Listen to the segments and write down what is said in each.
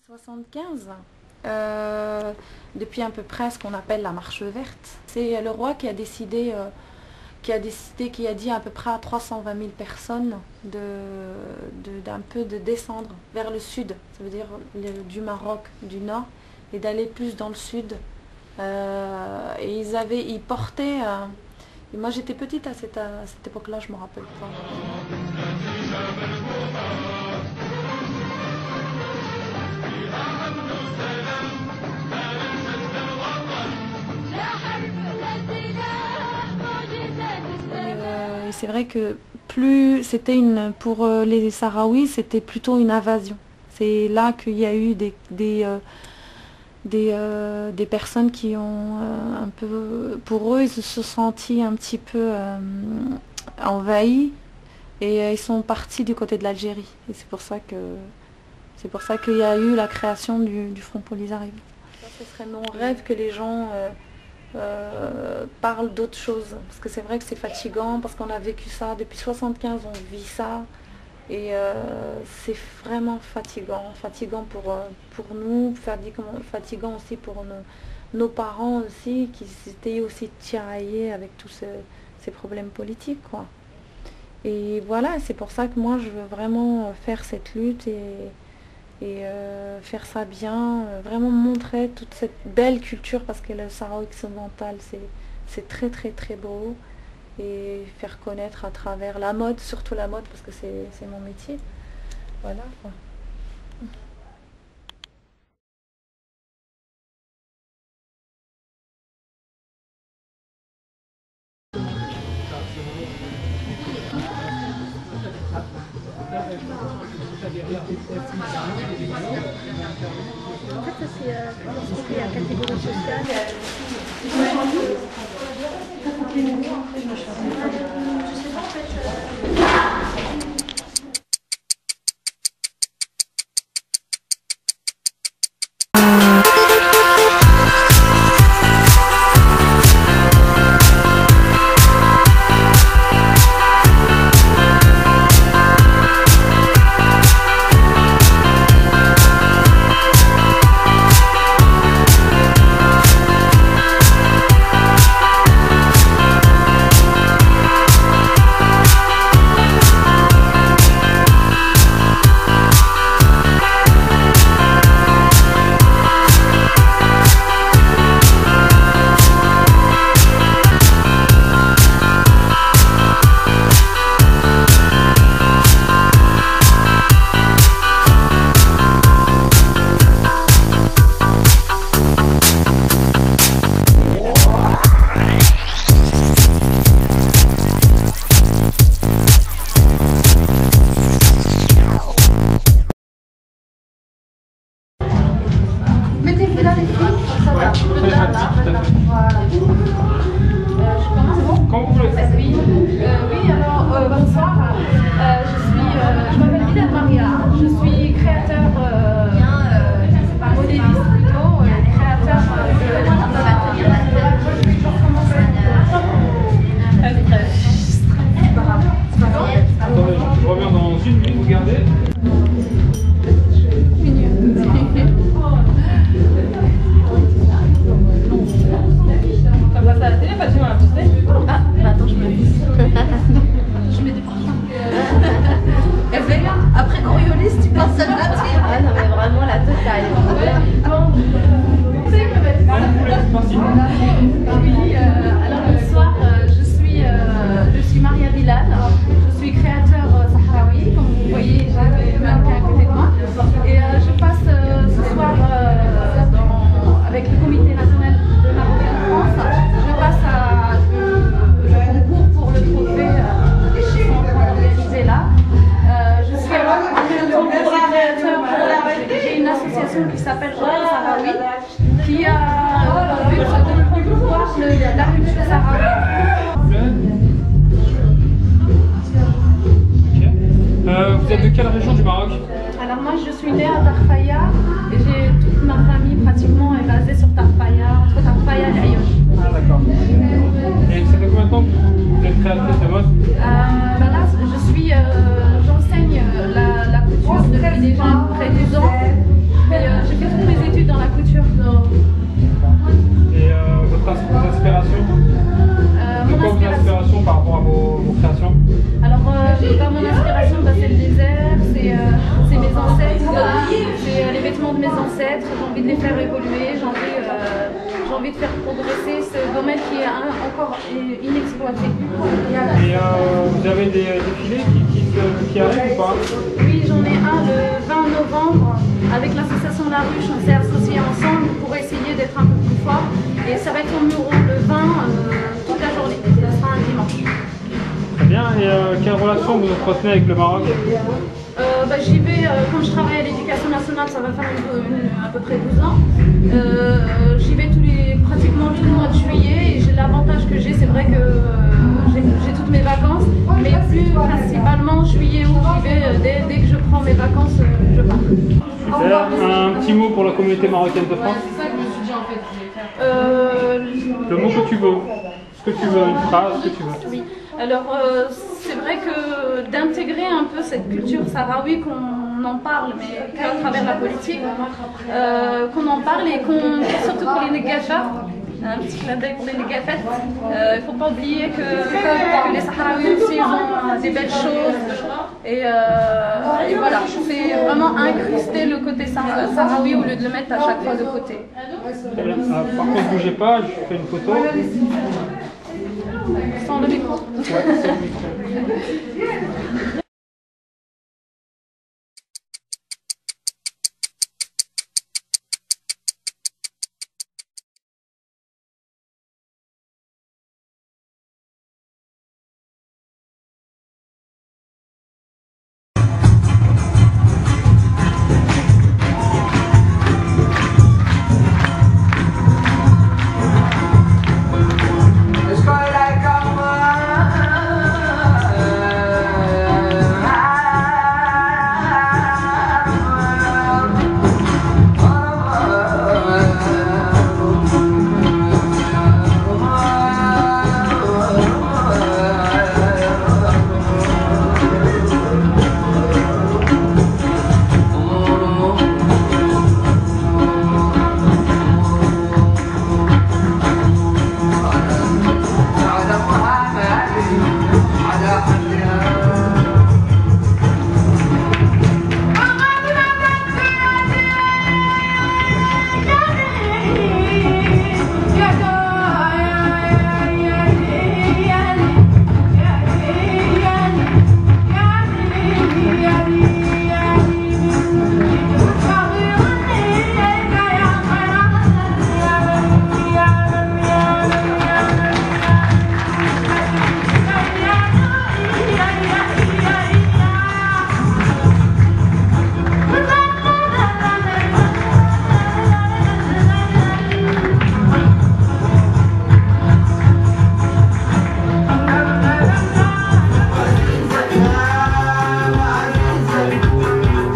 75, depuis à peu près ce qu'on appelle la marche verte. C'est le roi qui a décidé, qui a dit à peu près à 320 000 personnes d'un peu de descendre vers le sud, ça veut dire du Maroc, du nord, et d'aller plus dans le sud. Et ils portaient, et moi j'étais petite à cette époque-là, je ne me rappelle pas. C'est vrai que pour les Sahraouis, c'était plutôt une invasion. C'est là qu'il y a eu des personnes qui ont un peu, pour eux, ils se sont sentis un petit peu envahis et ils sont partis du côté de l'Algérie. Et c'est pour ça qu'il y a eu la création du Front Polisario. Ce serait mon rêve que les gens parlent d'autres choses, parce que c'est vrai que c'est fatigant, parce qu'on a vécu ça depuis 75, on vit ça, et c'est vraiment fatigant pour nous, fatigant aussi pour nos parents aussi, qui étaient aussi tiraillés avec tous ces problèmes politiques, quoi. Et voilà, c'est pour ça que moi je veux vraiment faire cette lutte et faire ça bien, vraiment montrer toute cette belle culture, parce que le Sahara occidental c'est très très très beau, et faire connaître à travers la mode, surtout la mode, parce que c'est mon métier. Voilà, quoi. En fait, c'est la catégorie sociale. Mettez-vous là les filles, ça va. Voilà. Je commence. Quand vous voulez. Oui, alors bonsoir. Je m'appelle Bilal Maria. Je suis créateur, modéliste plutôt, créateur Attendez, je reviens dans une minute, vous gardez. Ah, bah attends, je me vise. Je mets des parfums. Après Coriolis, tu penses à la tire. Ah non, mais vraiment la totale. Oui, alors bonsoir, je suis Maria Bilal. Je suis créateur sahraoui, comme vous voyez, j'ai le mannequin à côté de moi. Et je passe ce soir avec le comité national de Marocain de France. Je passe à le concours pour le trophée qui sont en train d'organiser là. Je suis pour les créateurs. J'ai une association qui s'appelle Sahraoui, qui a le but de promouvoir la culture sahraoui. Vous êtes de quelle région du Maroc? Alors moi je suis née à Tarfaya et toute ma famille pratiquement est basée sur Tarfaya, entre Tarfaya et Ayoche. Ah d'accord. Et ça fait combien de temps que vous êtes créatrice de mode? Là j'enseigne la couture depuis déjà près de 10 ans. Et de les faire évoluer, j'ai envie de faire progresser ce domaine qui est encore inexploité. Et vous avez des défilés qui arrivent ou pas? Oui, j'en ai un le 20 novembre avec l'association La Ruche. On s'est associés ensemble pour essayer d'être un peu plus fort. Et ça va être au Muro le 20 toute la journée. Ça sera un dimanche. Très bien. Et quelle relation vous entretenez avec le Maroc? J'y vais, comme je travaille à l'éducation nationale, ça va faire à peu près 12 ans. J'y vais pratiquement tout le mois de juillet et l'avantage que j'ai, c'est vrai que j'ai toutes mes vacances, mais plus principalement juillet-août, j'y vais dès que je prends mes vacances, je pars. Super. Un petit mot pour la communauté marocaine de France? Le mot que tu veux, ce que tu veux, une phrase, ce que tu veux. Oui. Alors c'est vrai que d'intégrer un peu cette culture sahraoui, qu'on en parle, mais qu'à travers la politique, qu'on en parle et surtout pour les négafas, un petit clin d'œil pour les négafettes, il ne faut pas oublier que les Sahraouis aussi ont des belles choses et voilà, c'est vraiment incruster le côté sahraoui au lieu de le mettre à chaque fois de côté. Par contre, bougez pas, je fais une photo. Sans le micro. Ouais, sans le micro.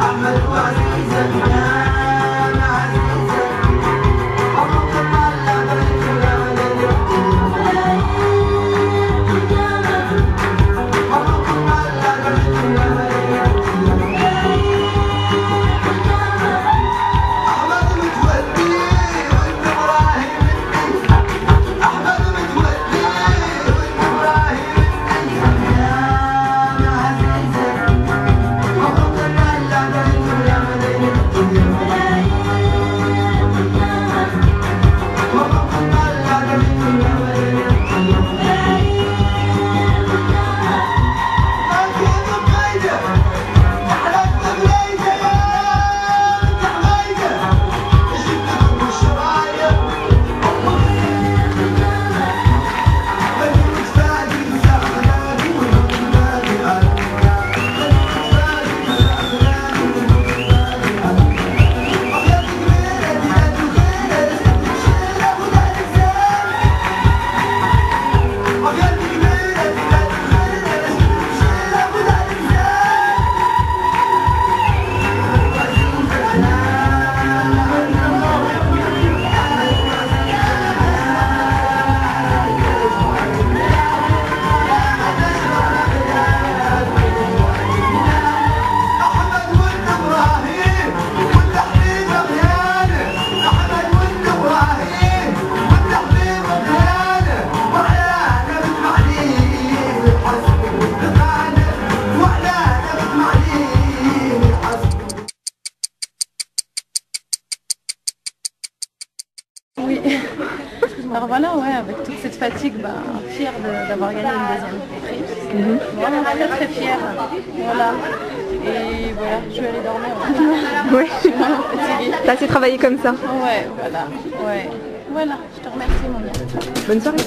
Ahmed voilà, ouais, avec toute cette fatigue, fière d'avoir gagné une deuxième prix. Vraiment très très fière. Voilà. Et voilà, je vais aller dormir. Oui. Je suis vraiment fatiguée. T'as assez travaillé comme ça. Ouais, voilà. Ouais. Voilà, je te remercie mon bien. Bonne soirée.